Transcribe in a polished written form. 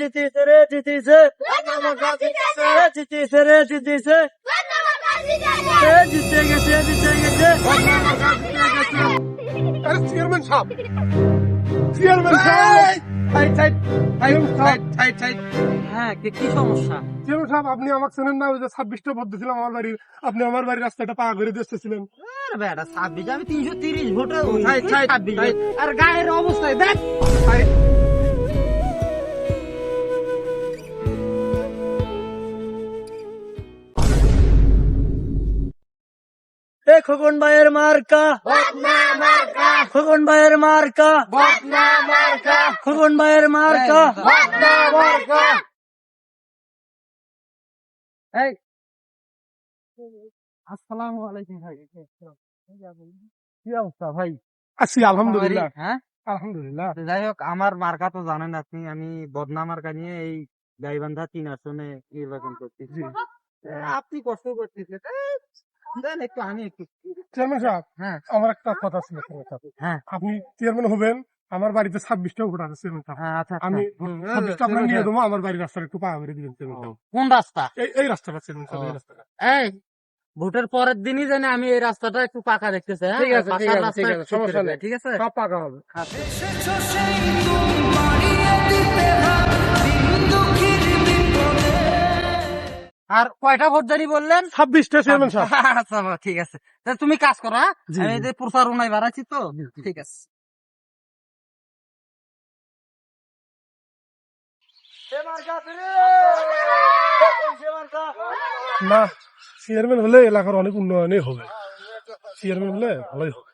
জিতিছে রে জিতিছে জিতিছে রে জিতিছে জিতে গেছে জিতে গেছে। আরে চেয়ারম্যান সাহেব, চেয়ারম্যান সাহেব, হ্যাঁ কি সমস্যা? চেয়ারম্যান সাহেব, আপনি আমাকে চেনেন না? ওই যে 26টা ভোট দিয়েছিলাম আমার বাড়ির, আপনি আমার বাড়ির রাস্তাটা পাকা করে দিয়েছিলেন। আরে বেটা 26 আমি 330 ভোটে 26 আর গায়ের অবস্থায় দেখ। খোকন ভাইয়ের মার্কা, খোকন ভাইয়ের মার্কা, খোকন ভাইয়ের মার্কা। এই আসসালামু আলাইকুম ভাই। কি অবস্থা ভাই? আছি আলহামদুলিল্লাহ। হ্যাঁ আলহামদুলিল্লাহ। যাই হোক, আমার মার্কা তো জানেন আপনি, আমি বদনা মার্কা নিয়ে এই গাইবান্ধা 3 আসনে নির্বাচন করতেছি। আপনি কষ্ট করতেছেন, দেন একটু আমি একটু। চেয়ারম্যান সাহেব, হ্যাঁ আমার একটা কথা ছিল চেয়ারম্যান সাহেব। হ্যাঁ আপনি চেয়ারম্যান হবেন, আমার বাড়িতে 26টা ভোট আছে চেয়ারম্যান সাহেব। হ্যাঁ, আচ্ছা আমি আচ্ছা। 26টা আপনার নিয়ে দেবো, আমার বাড়ির রাস্তাটা একটু পাকা করে দিবেন চেয়ারম্যান সাহেব। কোন রাস্তা? এই রাস্তাটা চেয়ারম্যান সাহেব, এই রাস্তাটা। এই ভোটের পরের দিনই জানি আমি এই রাস্তাটা একটু পাকা দেখতেছি। ঠিক আছে, ঠিক আছে, ঠিক আছে, সমস্যা নেই। ঠিক আছে, সব পাকা হবে। আর কয়টা ভোট জানি বললেন? 26টা চেয়ারম্যান সাহেব। আচ্ছা বাবা, ঠিক আছে। তাহলে তুমি কাজ করো, হ্যাঁ? জি, আমি জি। এই যে প্রচারণায় বাড়াচ্ছি তো। ঠিক আছে। না, চেয়ারম্যান হলে এলাকার অনেক উন্নয়নই হবে। চেয়ারম্যান হলে ভালোই হবে।